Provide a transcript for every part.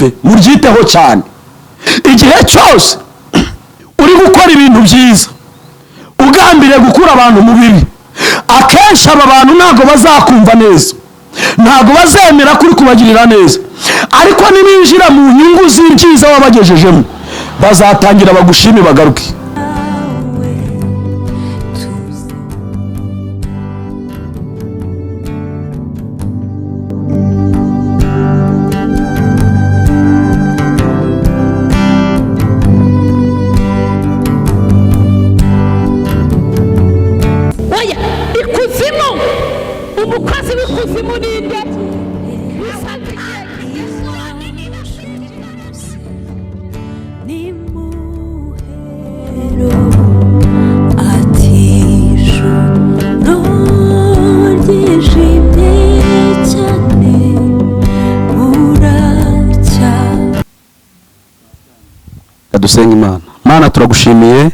muryiteho cyane. Igihe cyose uri gukora ibintu byiza ugambiriye gukura abantu mu bibi, akenshi aba bantu ntago bazakumva neza, ntago bazemera kuri kubagirira neza, ariko nibinjira mu nyungu z'ibyiza wabagejejemo bazatangira bagushime bagaruke. Dusenga Imana. Mana turagushimiye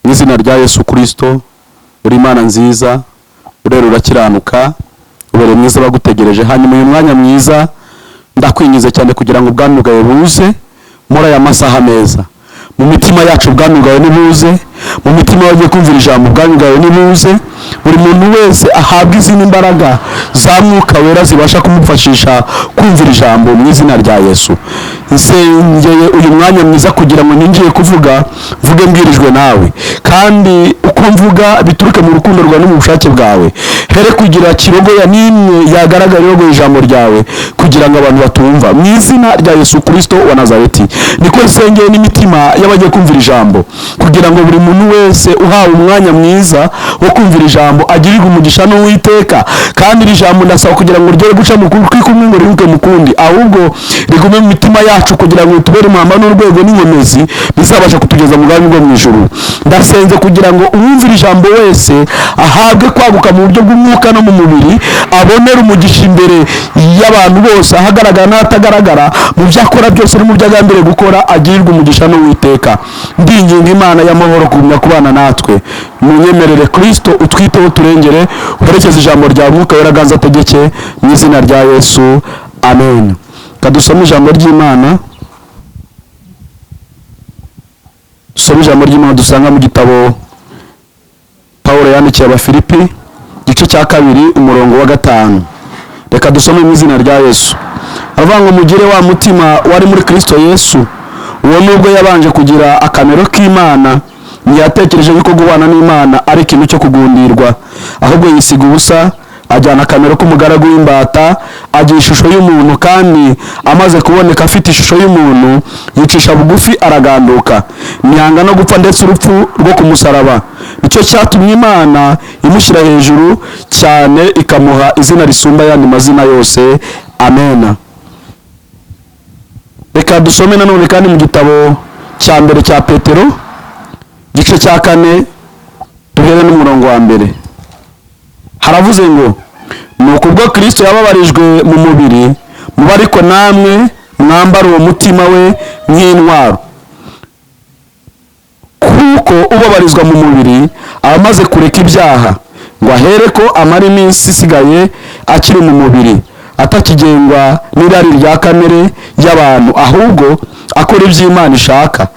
mu izina rya Yesu Kristo, uri Imana nziza, urero urakiranuka, ubere mwiza bagutegereje. Hanyuma uyu mwanya mwiza ndakwinyize cyane kugira ngo ubwami bwawe buze muri aya masaha meza, mu mitima yacu ubwami bwawe nibuze, mu mitima yagiye kumvira ijambo ubwami bwawe nibuze, buri muntu wese ahabwa izindi imbaraga za Mwuka Wera zibasha kumufashisha kumvira ijambo mu izina rya Yesu. Nsengeye uyu mwanya mwiza kugira ngo ningiye kuvuga mvuge mbwirijwe nawe, kandi uko mvuga bituruke mu rukundo rwawe no mu bushake bwawe, here kugira kirogoya nimwe yagaragara yogo ijambo ryawe kugira ngo abantu batumva, mu izina rya Yesu Kristo wa Nazareti. Niko nsengeye n'imitima y'abagiye kumvira ijambo kugira ngo buri muntu wese uhawe umwanya mwiza wo kumvira ijambo agirirwe umugisha n'Uwiteka, kandi iri jambo ndasaba kugira ngo ryere guca mu kuri kumwe ngo rihuke mukundi, ahubwo rigume mu mitima yacu kugira ngo tubere impamba n'urwego n'inkomezi bizabasha kutugeza mu bwami bwo mu ijuru. Ndasenze kugira ngo uwumvira ijambo wese ahabwe kwaguka mu buryo bw'umwuka no mu mubiri, abonera umugisha imbere y'abantu bose, ahagaragara n'atagaragara, mu byo akora byose no mu byo agambiriye gukora agirirwe umugisha n'Uwiteka. Ndinginga Imana y'amahoro kugumya kubana natwe, munyemerere Kristo utwiteho turengere, uherekeze ijambo rya Mwuka Wera ganza ategeke mu izina rya Yesu, amen. Kadusome ijambo ry'Imana. Dusome ijambo ry'Imana dusanga mu gitabo Paulo yandikiye ABAFIRIPI igice cya 2 umurongo wa 5. Reka dusome mu izina rya Yesu. Aravuga ngo mugire wa mutima wari muri Kristo Yesu, uwo nubwo yabanje kugira akamero k'Imana ntiyatekereje yuko gubana n'Imana ari ikintu cyo kugundirwa, ahubwo yisiga ubusa, ajyana akamero k'umugaragu w'imbata, agira ishusho y'umuntu, kandi amaze kuboneka afite ishusho y'umuntu yicisha bugufi araganduka, ntiyanga no gupfa ndetse urupfu rwo kumusaraba. Nicyo cyatumye Imana imushyira hejuru cyane ikamuha izina risumba yandi mazina yose, amen. Reka dusome nanone kandi mu gitabo cya mbere cya Petero igice cya 4 duhere n'umurongo wa 1. Haravuze ngo nuko ubwo Kristo yababarijwe mu mubiri, muba ariko namwe mwambara uwo mutima we nk'intwaro, kuko ubabarizwa mu mubiri abamaze kureka ibyaha, ngo ahereko amara iminsi isigaye akiri mu mubiri, atakigengwa n'irari rya kamere y'abantu, ahubwo akora iby'Imana ishaka,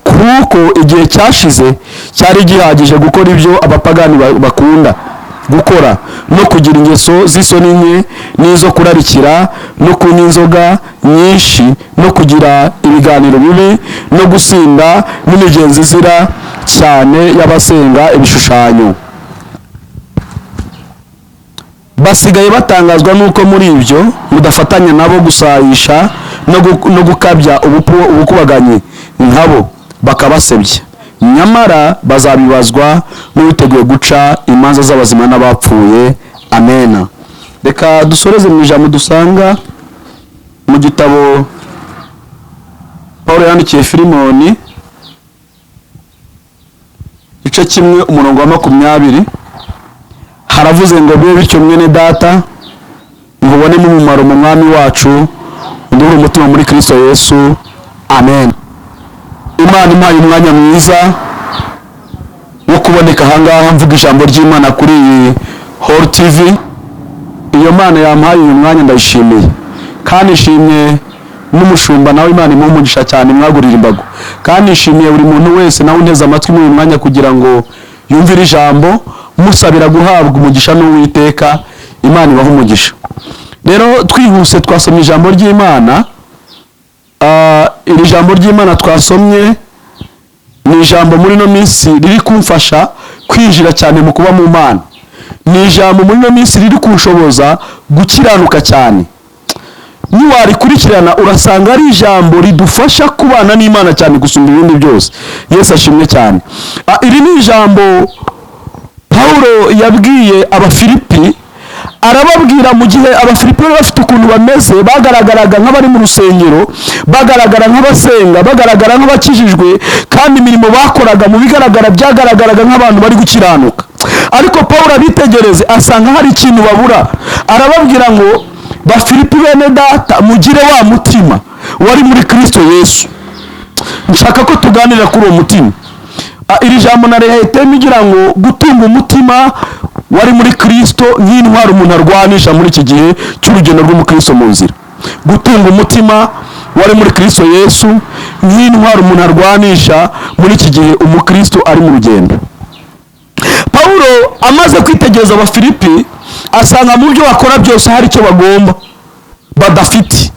kuko igihe cyashize cyari gihagije gukora ibyo abapagani bakunda gukora, no kugira ingeso z'isoni nke n'izo kurarikira, no kunywa inzoga nyinshi, no kugira ibiganiro bibi, no gusinda n'imigenzo izira cyane y'abasenga ibishushanyo. Basigaye batangazwa nuko muri ibyo mudafatanya nabo gusayisha no gukabya ubukubaganyi nkabo bakabasebya, nyamara bazabibazwa n'uwiteguye guca imanza z'abazima n'abapfuye, amen. Reka dusoreze mu ijambo dusanga mu gitabo Paulo yandikiye Filimoni igice 1 umurongo wa 20. Haravuze ngo bibe bityo mwene data, mubone mu mumaro mu mwami wacu, nduri umutima muri Kristo Yesu, amen. Imana impaye umwanya mwiza wo kuboneka ahangaha mvuga ijambo ry'Imana kuri iyi Holy TV. Iyo Mana yampaye uyu mwanya ndayishimiye, kandi nshimye n'umushumba nawe Imana imumugisha cyane mwagurira imbago, kandi nshimiye buri muntu wese nawe unteze amatwi muri uyu mwanya kugira ngo yumvire ijambo, musabira guhabwa umugisha n'Uwiteka. Imana ibaha umugisha. Rero twihuse twasomye ijambo ry'Imana. Iri jambo ry'Imana twasomye ni ijambo muri no minsi riri kumfasha kwinjira cyane mu kuba mu Mana. Ni ijambo muri no minsi riri kunshoboza gukiranuka cyane. Niwarikurikirana urasanga ari ijambo ridufasha kubana n'Imana cyane gusumba ibindi byose. Yesu ashimwe cyane. Iri ni ijambo Paulo yabwiye ABAFIRIPI, arababwira mu gihe ABAFIRIPI bafite ukuntu bameze, bagaragaraga nk'abari mu rusengero, bagaragara nk'abasenga, bagaragara nk'abakijijwe, kandi imirimo bakoraga mu bigaragara byagaragaraga nk'abantu bari gukiranuka. Ariko Paulo abitegereze asanga hari ikintu babura. Arababwira ngo Bafilipi bene data, mugire wa mutima wari muri Kristo Yesu. Nshaka ko tuganira kuri uwo mutima. Iri jambo na leta migira ngo gutunga umutima wari muri Kristo nk'intwaro umuntu arwanisha muri iki gihe cy'urugendo rw'umukristo mu nzira. Gutunga umutima wari muri Kristo Yesu nk'intwaro umuntu arwanisha muri iki gihe umukristo ari mu rugendo. Paulo amaze kwitegereza ABAFIRIPI asanga mu byo bakora byose hari icyo bagomba badafite.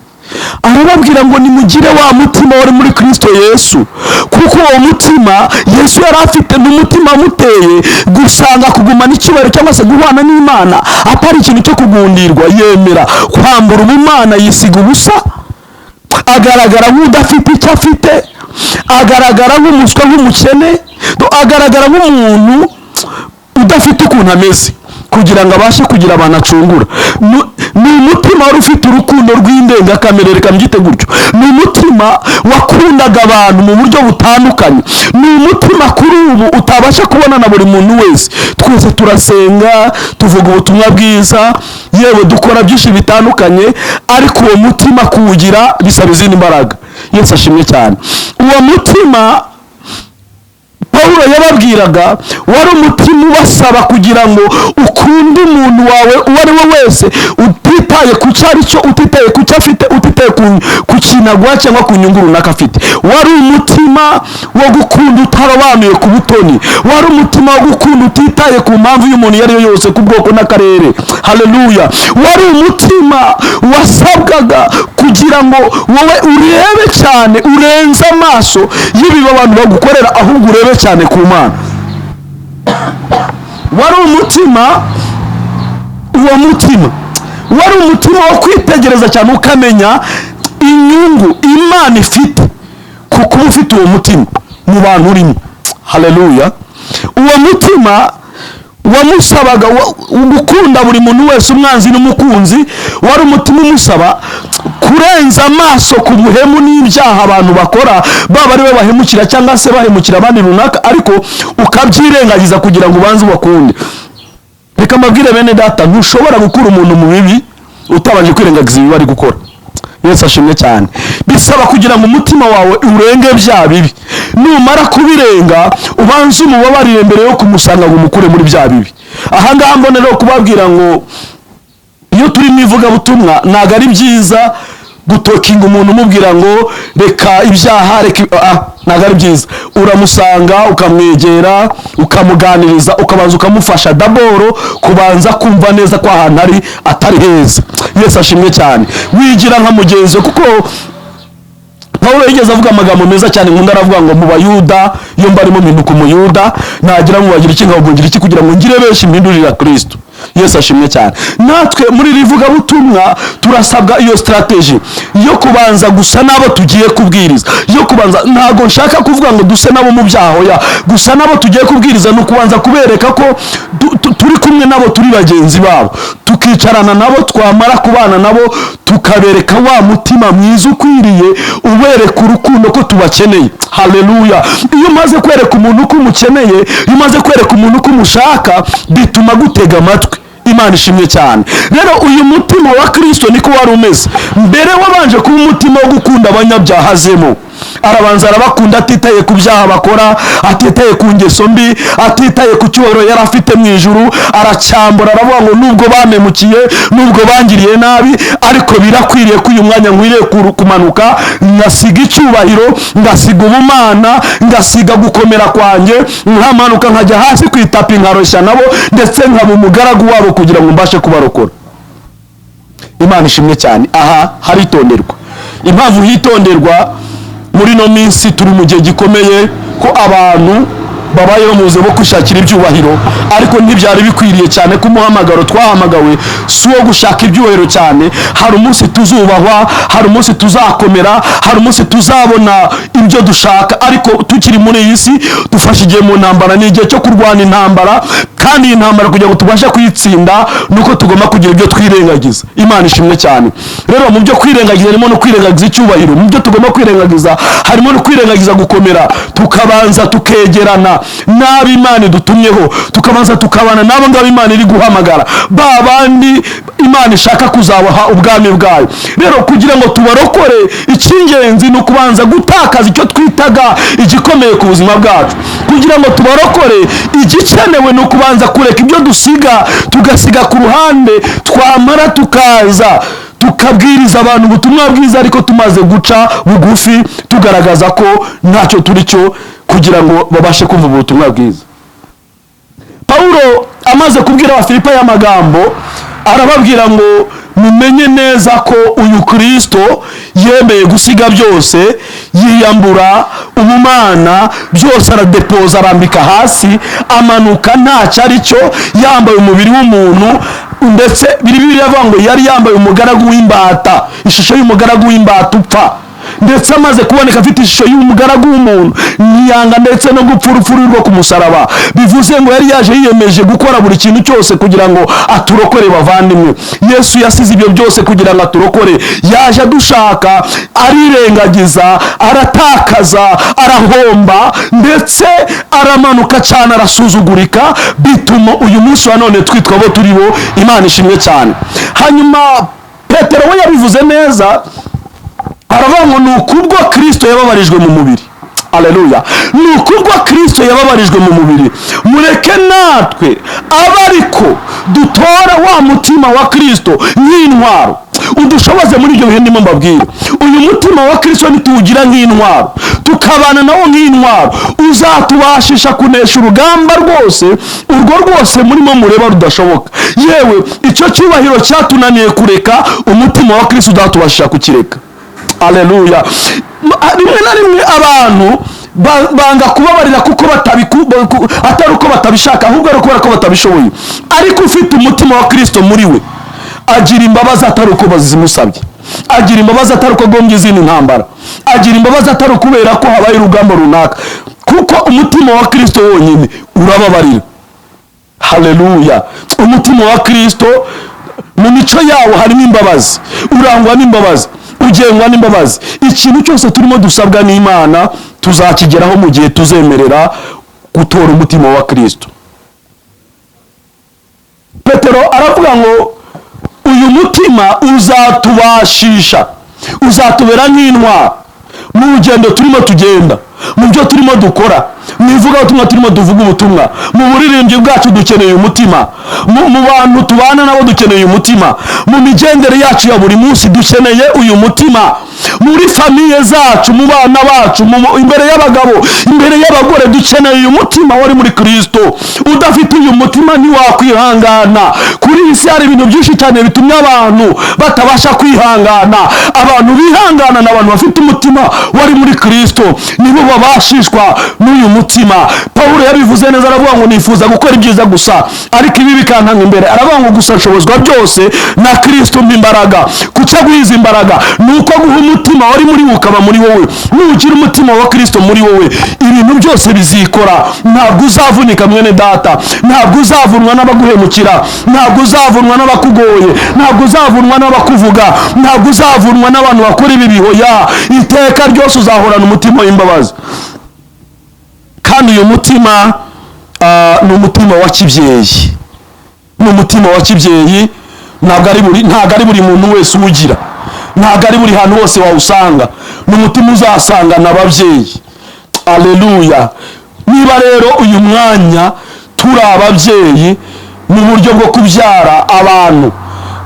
Arababwira ngo nimugire wa mutima wari muri Kristo Yesu, kuko uwo mutima Yesu yari afite n'umutima muteye gusanga kugumana icyubahiro cyangwa se guhana n'Imana atari ikintu cyo kugundirwa. Yemera kwambura umumana, yisiga ubusa, agaragara nk'udafite icyo afite, agaragara nk'umuswa, nk'umukene, agaragara nk'umuntu udafite ukuntu ameze kugira ngo abashe kugira abantu acungura. Ni umutima wari ufite urukundo rw'indengakamere, reka mbyite gutyo. Ni umutima wakundaga abantu mu buryo butandukanye. Ni umutima kuri ubu utabasha kubona na buri muntu wese. Twese turasenga, tuvuga ubutumwa bwiza, yewe dukora byinshi bitandukanye, ariko uwo mutima kuwugira bisaba izindi mbaraga. Yesu ashimwe cyane. Uwo mutima Paulo yababwiraga wari umutima ubasaba kugira ngo ukunde umuntu wawe uwo ari we wese, utitaye ku cyari cyo, utitaye ku cyo afite, utitaye ku kinagwa cyangwa ku nyungu runaka afite. Wari umutima wo gukunda utarobanuye ku butoni. Wari umutima wo gukunda utitaye ku mpamvu y'umuntu iyo ari yo yose, ku bwoko n'akarere. Haleluya. Wari umutima wasabwaga kugira ngo wowe urebe cyane, urenze amaso y'ibiba abantu bagukorera, ahubwo urebe cyane ku Mana. Wari umutima, uwo mutima wari umutima wo kwitegereza cyane ukamenya inyungu Imana ifite kuko ufite uwo mutima mu bantu urimo. Haleluya. Uwo mutima wamusabaga gukunda buri muntu wese, umwanzi n'umukunzi. Wari umutima umusaba kurenza amaso ku buhemu n'ibyaha abantu bakora, baba ari we bahemukira cyangwa se bahemukira abandi runaka, ariko ukabyirengagiza kugira ngo ubanze ubakunde. Reka mbabwire bene data, ntushobora gukura umuntu mu bibi utabanje kwirengagiza ibibi ari gukora. Yesu ashimwe cyane. Bisaba kugira ngo umutima wawe urenge bya bibi, numara kubirenga ubanze umubabarire mbere yo kumusanga ngo umukure muri bya bibi. Aha ngaha mbonera kubabwira ngo iyo turi mu ivugabutumwa ntago ari byiza gutokinga umuntu umubwira ngo reka ibyaha, reka ntago ari byiza. Uramusanga ukamwegera, ukamuganiriza, ukabanza ukamufasha daboro kubanza kumva neza ko ahantu ari atari heza. Yesu ashimwe cyane. Wigira nka mugenzi, kuko Paulo yigeze avuga amagambo meza cyane. Nkunda aravuga ngo mu Bayuda iyo mbarimo mpinduka umuyuda, nagira ngo bagira iki ngabungira iki kugira ngo ngire benshi mpindurira Kristo. Yesu ashimwe cyane. Natwe muri rivuga butumwa turasabwa iyo strategy yo kubanza gusa nabo tugiye kubwiriza, yo kubanza, ntago nshaka kuvuga ngo duse nabo mu byaho ya gusa nabo tugiye kubwiriza, no kubanza kubereka ko turi kumwe nabo, turi bagenzi babo, tukicarana nabo, twamara kubana nabo tukabereka wa mutima mwiza ukwiriye, ubereka urukundo ko tubakeneye. Haleluya. Iyo umaze kwereka umuntu ko umukeneye, iyo umaze kwereka umuntu ko umushaka, bituma gutega amatwi. Imana ishimwe cyane. Rero uyu mutima wa Kristo niko wari umeze mbere. Wabanje kuba umutima wo gukunda abanyabyaha zemo, arabanza arabakunda atitaye ku byaha bakora, atitaye ku ngeso mbi, atitaye ku cyubahiro yari afite mu ijuru. Aracyambura aravuga ngo nubwo bamemukiye, nubwo bangiriye nabi, ariko birakwiriye ko uyu mwanya nkwiriye kumanuka ngasiga icyubahiro, ngasiga ubumana, ngasiga gukomera kwanjye, nkamanuka nkajya hasi ku itapi nkaroshya nabo, ndetse nkaba umugaragu wabo kugira ngo mbashe kubarokora. Imana ishimwe cyane. Aha haritonderwa. Impamvu hitonderwa, muri no minsi turi mu gihe gikomeye ko abantu babayeho muze bo kwishakira ibyubahiro, ariko ntibyari bikwiriye cyane ko umuhamagaro twahamagawe si uwo gushaka ibyubahiro cyane. Hari umunsi tuzubahwa, hari umunsi tuzakomera, hari umunsi tuzabona ibyo dushaka, ariko tukiri muri iyi si dufashe igihe mu ntambara. Ni igihe cyo kurwana intambara, kandi iyi ntambara kugira ngo tubashe kuyitsinda nuko tugomba kugira ibyo twirengagiza. Imana ishimwe cyane. Rero mu byo kwirengagiza harimo no kwirengagiza icyubahiro. Mu byo tugomba kwirengagiza harimo no kwirengagiza gukomera, tukabanza tukegerana n'abo Imana dutumyeho, tukabanza tukabana n'abo ngabo Imana iri guhamagara, ba bandi Imana ishaka kuzabaha ubwami bwayo. Rero kugira ngo tubarokore, icy'ingenzi ni ukubanza gutakaza icyo twitaga igikomeye ku buzima bwacu. Kugira ngo tubarokore, igikenewe ni ukubanza kureka ibyo dusiga, tugasiga ku ruhande, twamara tukaza tukabwiriza abantu ubutumwa bwiza, ariko tumaze guca bugufi, tugaragaza ko ntacyo turi cyo, kugira ngo babashe kumva ubutumwa bwiza. Paulo amaze kubwira Abafilipi aya magambo, arababwira ngo mumenye neza ko uyu Kristo yemeye gusiga byose, yiyambura ubumana byose, aradepoza, arambika hasi, amanuka ntacyo ari cyo, yambaye umubiri w'umuntu, ndetse Bibiliya ivuga ngo yari yambaye umugaragu w'imbata, ishusho y'umugaragu w'imbata upfa. Ndetse amaze kuboneka afite ishusho y'umugaragu w'umuntu, ntiyanga ndetse no gupfa urupfu rwo ku musaraba. Bivuze ngo yari yaje yiyemeje gukora buri kintu cyose kugira ngo aturokore bavandimwe. Yesu yasize ibyo byose kugira ngo aturokore. Yaje adushaka, arirengagiza, aratakaza, arahomba, ndetse aramanuka cyane, arasuzugurika, bituma uyu munsi wa none twitwa abo turi bo. Imana ishimwe cyane. Hanyuma Petero we yabivuze neza, aravuga ngo ni ukubwo Kristo yababarijwe mu mubiri. Aleluya. Ni ukubwo Kristo yababarijwe mu mubiri, mureke natwe abe ariko dutora wa mutima wa Kristo nk'intwaro udushoboze muri ibyo bihe ndimo mbabwira. Uyu mutima wa Kristo nituwugira nk'intwaro, tukabana nawo nk'intwaro, uzatubashisha kunesha urugamba rwose, urwo rwose murimo mureba rudashoboka. Yewe icyo cyubahiro cyatunaniye kureka, umutima wa Kristo uzatubashisha kukireka. Aleluya. Rimwe na rimwe abantu banga kubabarira kuko atari uko batabishaka, ahubwo ari ukubera ko batabishoboye. Ariko ufite umutima wa Kristo muri we, agira imbabazi atari uko bazimusabye, agira imbabazi atari uko agombye izindi ntambara, agira imbabazi atari ukubera ko habaye urugamba runaka, kuko umutima wa Kristo wonyine urababarira. Haleluya. Umutima wa Kristo mu mico yawo harimo imbabazi, urangwa n'imbabazi, ugengwa n'imbabazi. Ikintu cyose turimo dusabwa n'Imana tuzakigeraho mu gihe tuzemerera gutora umutima wa Kristo. Petero aravuga ngo uyu mutima uzatubashisha, uzatubera nk'intwaro mu rugendo turimo tugenda, mu byo turimo dukora, mu ivugabutumwa turimo tuvuga ubutumwa, mu buririmbyi bwacu dukeneye umutima, mu bantu tubana nabo dukeneye umutima, mu migendere yacu ya buri munsi dukeneye uyu mutima, muri famiye zacu, mu bana bacu, imbere y'abagabo, imbere y'abagore dukeneye uyu mutima wari muri Kristo. Udafite uyu mutima ntiwakwihangana. Kuri iyi si hari ibintu byinshi cyane bitumye abantu batabasha kwihangana. Abantu bihangana n'abantu bafite umutima wari muri Kristo, nibo babashishwa n'uyu mutima. Paulo yabivuze neza, aravuga ngo nifuza gukora ibyiza gusa, ariko ibi bikantanga imbere. Aravuga ngo gusa nshobozwa byose na Kristo mbimbaraga. Kuca guhiza imbaraga nuko guha umutima wari muri ukaba muri wowe. Nugira umutima wa Kristo muri wowe, ibintu byose bizikora. Ntabwo uzavunika mwene data, ntabwo uzavunwa n'abaguhemukira, ntabwo uzavunwa n'abakugoye, ntabwo uzavunwa n'abakuvuga, ntabwo uzavunwa n'abantu bakora ibi bihoya. Iteka ryose uzahorana umutima w'imbabazi. Kandi uyu mutima ni umutima wa kibyeyi, ni umutima wa kibyeyi. Ntabwo ari buri muntu wese uwugira. ntabwo ari buri hantu hose wawusanga, n'umutima uzasanga n'ababyeyi. Aleluya. Niba rero uyu mwanya turi ababyeyi mu buryo bwo kubyara abantu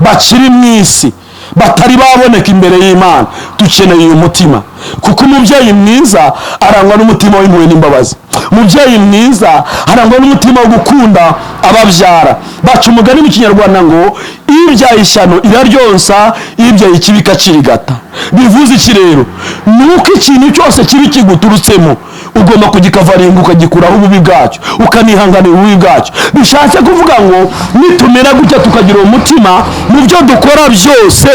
bakiri mu isi batari baboneka imbere y'Imana, dukeneye uyu mutima, kuko umubyeyi mwiza arangwa n'umutima w'impuhwe n'imbabazi. Umubyeyi mwiza arangwa n'umutima wo gukunda ababyara. Baca umugani mu Kinyarwanda ngo ibyaye ishyano iraryonsa, ibyaye ikibi ikakirigata. Bivuze iki rero? Nuko ikintu cyose kibi kiguturutsemo ugomba kugikavaringa, ukagikuraho ububi bwacyo, ukanihanganira ububi bwacyo. Bishatse kuvuga ngo nitumera gutya tukagira umutima mu byo dukora byose,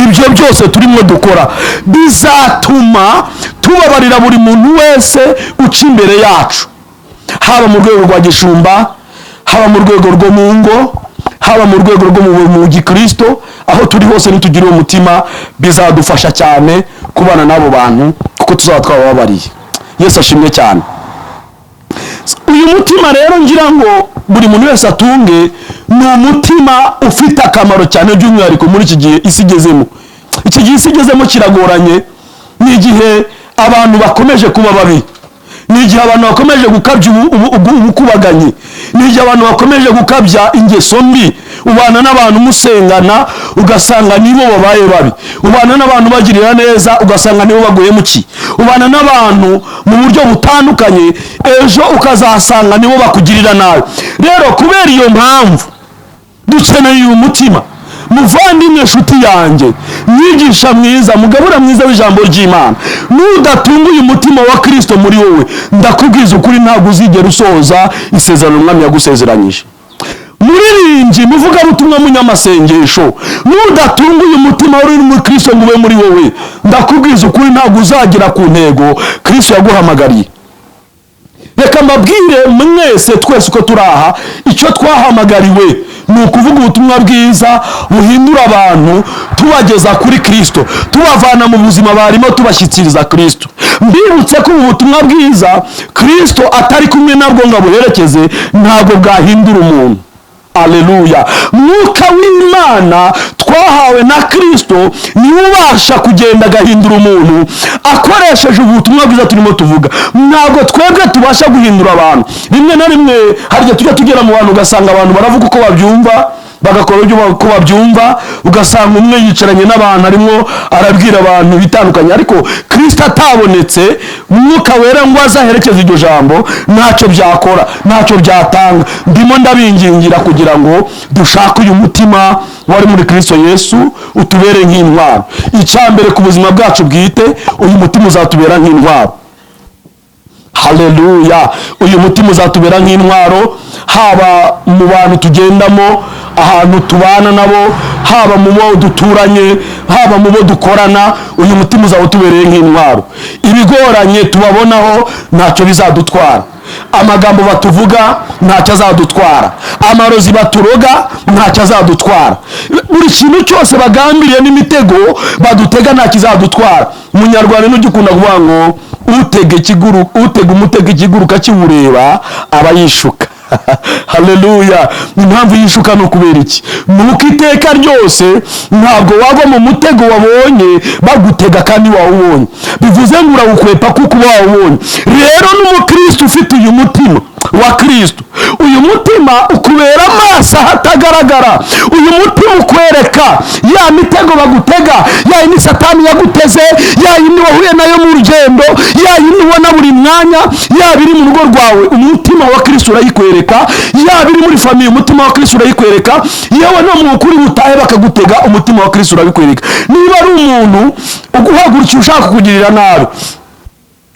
ibyo byose turimo dukora bizatuma tubabarira buri muntu wese uca imbere yacu, haba mu rwego rwa gishumba, haba mu rwego rwo mu ngo, haba mu rwego rwo mu gikristo. Aho turi hose nitugira uwo mutima bizadufasha cyane kubana n'abo bantu, kuko tuzaba twababariye. Yesu ashimwe cyane. Uyu mutima rero ngira ngo buri muntu wese atunge, ni umutima ufite akamaro cyane, by'umwihariko muri iki gihe isi igezemo. Iki gihe isi igezemo kiragoranye, ni igihe abantu bakomeje kuba babi, ni igihe abantu bakomeje gukabya ubukubaganyi, ni igihe abantu bakomeje gukabya ingeso mbi. Ubana n'abantu musengana ugasanga nibo babaye babi, ubana n'abantu bagirira neza ugasanga nibo baguye muki, ubana n'abantu mu buryo butandukanye, ejo ukazasanga nibo bakugirira nabi. Rero kubera iyo mpamvu dukeneye uyu mutima. Muvandimwe, nshuti yanjye, mwigisha mwiza, mugabura mwiza w'ijambo ry'Imana, nudatunga uyu mutima wa Kristo muri wowe, ndakubwiza ukuri ntabwo uzigera usohoza isezerano Umwami yagusezeranyije. Muririmbyi, muvugabutumwa, munyamasengesho, nudatunga uyu mutima uri muri Kristo ngo ube muri wowe, ndakubwiza ukuri ntabwo uzagera ku ntego Kristo yaguhamagariye. Reka mbabwire mwese twese uko turaha, icyo twahamagariwe ni ukuvuga ubutumwa bwiza buhindura abantu, tubageza kuri Kristo, tubavana mu buzima barimo tubashyikiriza Kristo. Mbibutse ko ubu butumwa bwiza Kristo atari kumwe nabwo ngo abuherekeze, ntabwo bwahindura umuntu. Aleluya. Mwuka w'Imana twahawe na Kristo niwe ubasha kugenda agahindura umuntu akoresheje ubutumwa bwiza turimo tuvuga. Ntabwo twebwe tubasha guhindura abantu. Rimwe na rimwe harya tujya tugera mu bantu ugasanga abantu baravuga uko babyumva, bagakora uko babyumva, ugasanga umwe yicaranye n'abantu arimo arabwira abantu bitandukanye, ariko Kristo atabonetse, Mwuka Wera ngo azaherekeze iryo jambo, ntacyo byakora, ntacyo byatanga. Ndimo ndabingingira kugira ngo dushake uyu mutima wari muri Kristo Yesu utubere nk'intwaro. Icyambere ku buzima bwacu bwite, uyu mutima uzatubera nk'intwaro. Haleluya. Uyu mutima uzatubera nk'intwaro, haba mu bantu tugendamo, ahantu tubana nabo, haba mu bo duturanye, haba mu bo dukorana. Uyu mutima uzawutubereye nk'intwaro. Ibigoranye tubabonaho ntacyo bizadutwara, amagambo batuvuga ntacyo azadutwara, amarozi baturoga ntacyo azadutwara, buri kintu cyose bagambiriye n'imitego badutega ntacyo izadutwara. Umunyarwanda n'ugikunda kuvuga ngo utega umutego ikiguruka kiwureba aba yishuka. Haleluya. Impamvu yishuka no kubera iki? Nuko iteka ryose ntabwo wagwa mu mutego wabonye bagutega kandi wawubonye, bivuze ngo urawukwepa kuko wawubonye. Rero n'umukristo ufite uyu mutima wa Kristo, uyu mutima ukubera amaso ahatagaragara, uyu mutima ukwereka ya mitego bagutega, ya yindi Satani yaguteze, ya yindi wahuye nayo mu rugendo, ya yindi ubona buri mwanya, ya biri mu rugo rwawe, umutima wa Kristo urayikwereka, ya biri muri famiye, umutima wa Kristo urayikwereka, yewe no mu kuri butahe bakagutega, umutima wa Kristo urabikwereka. Niba ari umuntu uguhagurukira ushaka kugirira nabi,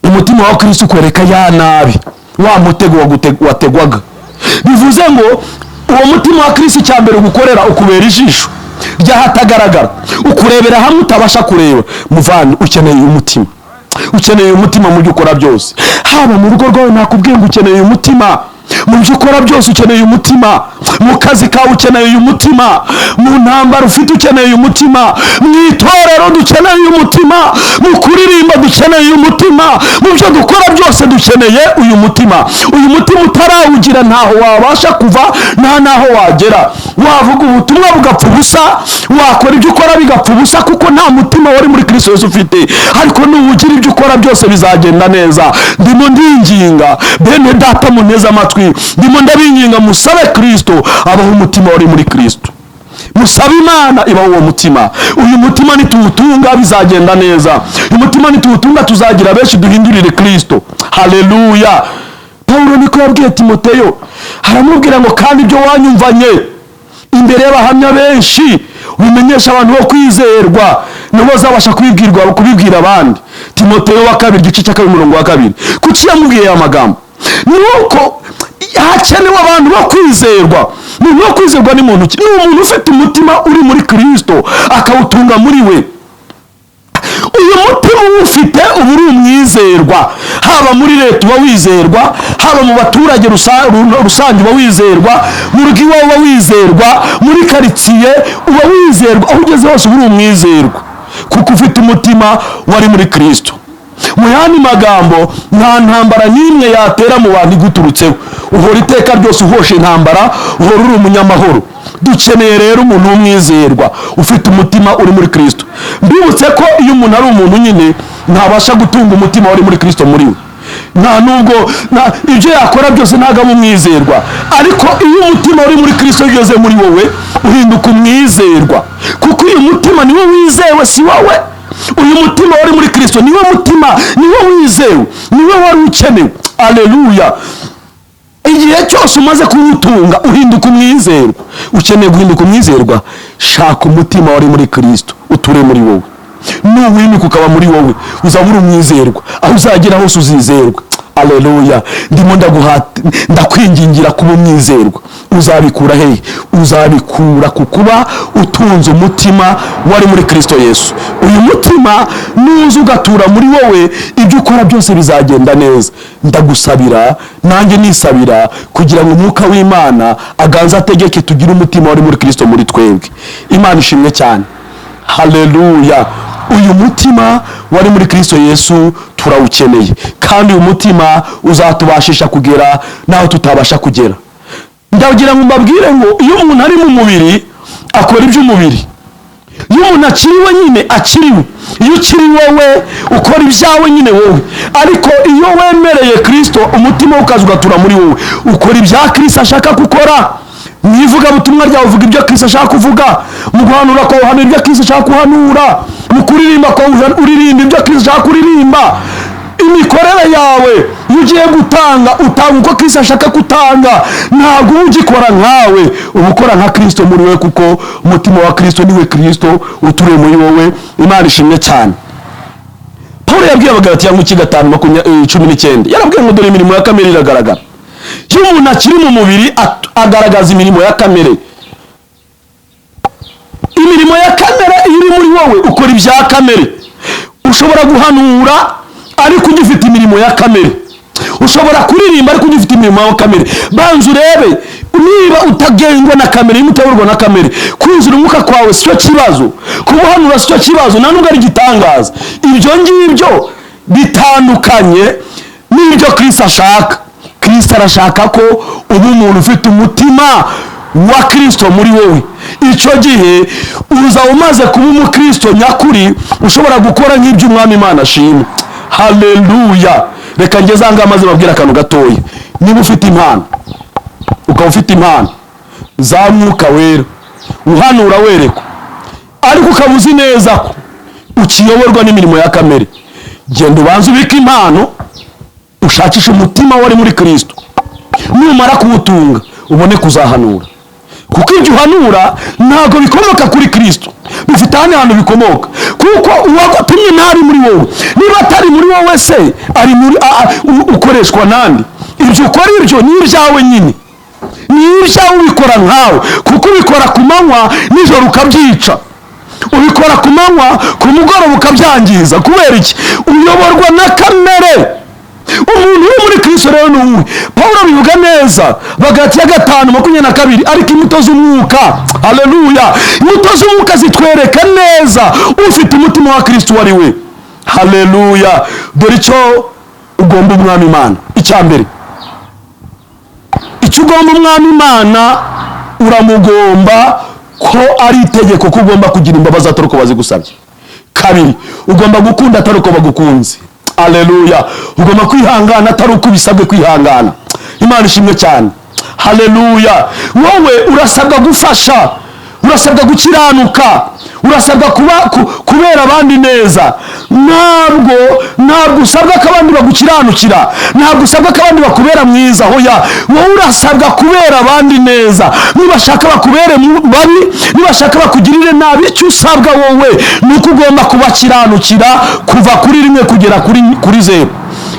umutima wa Kristo ukwereka ya nabi, wa mutego wategwaga. Bivuze ngo uwo mutima wa Kristo cyambere ugukorera ukubera ijisho ryahatagaragara, ukurebera hamwe utabasha kureba. Muvandi, ukeneye umutima, ukeneye umutima mu byo ukora byose, haba mu rugo rwawe nakubwiye ngo ukeneye umutima, mu byo ukora byose ukeneye umutima, mu kazi kawe ukeneye umutima, mu ntambara ufite ukeneye umutima, mu itorero dukeneye umutima, mu kuririmba dukeneye umutima, mu byo dukora byose dukeneye uyu mutima. Uyu mutima utarawugira ntaho wabasha kuva, nta naho wagera. wavuga ubutumwa bugapfa ubusa, wakora ibyo ukora bigapfa ubusa, kuko nta mutima wari muri Kristo Yesu ufite. Ariko nuwugira ibyo ukora byose bizagenda neza. Ndimo ndinginga bene data muneza amatwi, ndimo ndabinginga musabe Kristo abaho umutima wari muri Kristo. Musabe Imana ibaho uwo mutima. Uyu mutima nituwutunga bizagenda neza. Uyu mutima nituwutunga tuzagira benshi duhindurire Kristo. Haleluya. Paulo niko yabwiye Timoteyo, haramubwira ngo kandi ibyo wanyumvanye imbere y'abahamya benshi ubimenyesha abantu bo kwizerwa, nabo bazabasha kubibwira abandi. Timoteyo wa 2 igice cya 2 kuki yamubwiye amagambo? Nuko hakenewe abantu bo kwizerwa. Umuntu wo kwizerwa ni muntu ki? Ni umuntu ufite umutima uri muri Kristo akawutunga muri we. Uyu mutima ufite uba uri umwizerwa, haba muri leta uba wizerwa, haba mu baturage rusange uba wizerwa, mu rugo iwawe uba wizerwa, muri karitsiye uba wizerwa, aho ugeze hose uba uri umwizerwa, kuko ufite umutima wari muri Kristo. Mu yandi magambo, nta ntambara n'imwe yatera mu bantu iguturutseho. Uhora iteka ryose uhoshe intambara, uhora uri umunyamahoro. Dukeneye rero umuntu w'umwizerwa ufite umutima uri muri Kristo. Mbibutse ko iyo umuntu ari umuntu nyine ntabasha gutunga umutima wari muri Kristo muri we. Nta nubwo ibyo yakora byose ntago aba umwizerwa. Ariko iyo umutima wari muri Kristo ugeze muri wowe uhinduka umwizerwa, kuko uyu mutima niwo wizewe, si wowe. Uyu mutima wari muri Kristo niwo mutima, niwo wizewe, niwo wari ukenewe. Haleluya. Igihe cyose umaze kuwutunga uhinduka umwizerwa. Ukeneye guhinduka umwizerwa, shaka umutima wari muri Kristo uture muri wowe. Nuwimika ukaba muri wowe uzabura umwizerwa, aho uzagera hose uzizerwa. Haleluya. Ndimo ndakwingingira kuba umwizerwa. Uzabikura hehe? Uzabikura kukuba utunze umutima wari muri Kristo Yesu. Uyu mutima nuza ugatura muri wowe, ibyo ukora byose bizagenda neza. Ndagusabira nanjye nisabira kugira ngo umwuka w'Imana aganza ategeke tugire umutima wari muri Kristo muri twebwe. Imana ishimwe cyane. Haleluya. Uyu mutima wari muri Kristo Yesu turawukeneye, kandi uyu mutima uzatubashisha kugera naho tutabasha kugera. Ndagira ngo mbabwire ngo iyo umuntu ari mu mubiri akora iby'umubiri, iyo umuntu akiriwe nyine akiriwe, iyo ukiri wowe ukora ibyawe nyine wowe. Ariko iyo wemereye Kristo umutima ukaza ugatura muri wowe, ukora ibya Kristo ashaka gukora. Mwivuga butumwa ryawe uvuga ibyo Kristo ashaka kuvuga, mu guhanura ko uhanura ibyo Kristo ashaka kuhanura, mu kuririmba ko uririmba ibyo Kristo ashaka kuririmba. Imikorere yawe iyo ugiye gutanga utanga uko Kristo ashaka gutanga, ntabwo ugikora nkawe, ubukora nka Kristo muri wowe, kuko umutima wa Kristo niwe Kristo uturiye muri wowe. Imana ishimwe cyane. Paulo yabwiye Abagalatiya mu 5:19 yarabwiye ngo dore imirimo ya kamere iragaragara. Iyo umuntu akiri mu mubiri agaragaza imirimo ya kamere. Imirimo ya kamere iri muri wowe ukora ibya kamere. Ushobora guhanura ariko ugifite imirimo ya kamere. Ushobora kuririmba ariko ugifite imirimo ya kamere. Banza urebe niba utagengwa na kamere, mutaburwa na kamere. Kwinjira umwuka kwawe sicyo kibazo, kubuhanura sicyo kibazo, nta nubwo ari gitangaza. Ibyo ngibyo bitandukanye n'ibyo Kristo ashaka. Kristo arashaka ko uba umuntu ufite umutima wa Kristo muri wowe. Icyo gihe uza umaze kuba umukristo nyakuri, ushobora gukora nk'ibyo Umwami Imana ashima. Haleluya. Reka ngeze anga amaze babwira akantu gatoya. Niba ufite impano, ukaba ufite impano za Mwuka Wera, uhanura werekwa, ariko ukabuzi neza ko ukiyoborwa n'imirimo ya kamere, genda ubanze ubika impano, ushakisha umutima wari muri Kristo. Numara kuwutunga ubone kuzahanura, kuko ibyo uhanura ntabwo bikomoka kuri Kristo, bifite ahantu bikomoka, kuko uwagutumye ntari muri wowe. Niba atari muri wowe se ari muri ukoreshwa nandi. Ibyo ukora ibyo ni ibyawe nyine, ni ibyawe ubikora nkawe, kuko ubikora ku manywa nijoro ukabyica, ubikora ku manywa ku mugoroba ukabyangiza. Kubera iki? Uyoborwa na kamere. Umuntu uri muri Kristo rero ni uwe. Paulo bivuga neza Abagalatiya 5:22, ariko imbuto z'umwuka, haleluya, imbuto z'umwuka zitwereka neza ufite umutima wa Kristo wari we. Haleluya. Dore icyo ugomba Umwami Imana. Icya mbere, icyo ugomba Umwami Imana uramugomba ko ari itegeko ko ugomba kugira imbabazi atari uko bazigusabye. Kabiri, ugomba gukunda atari uko bagukunze. Haleluya. Ugomba kwihangana atari uko bisabwe kwihangana. Imana ishimwe cyane. Haleluya. Wowe urasabwa gufasha, urasabwa gukiranuka, urasabwa kubera abandi neza. Ntabwo usabwa ko abandi bagukiranukira, ntabwo usabwa ko abandi bakubera mwiza. Hoya, wowe urasabwa kubera abandi neza. Nibashaka bakubere babi, nibashaka bakugirire nabi, icyo usabwa wowe nuko ugomba kubakiranukira kuva kuri 1 kugera kuri 0.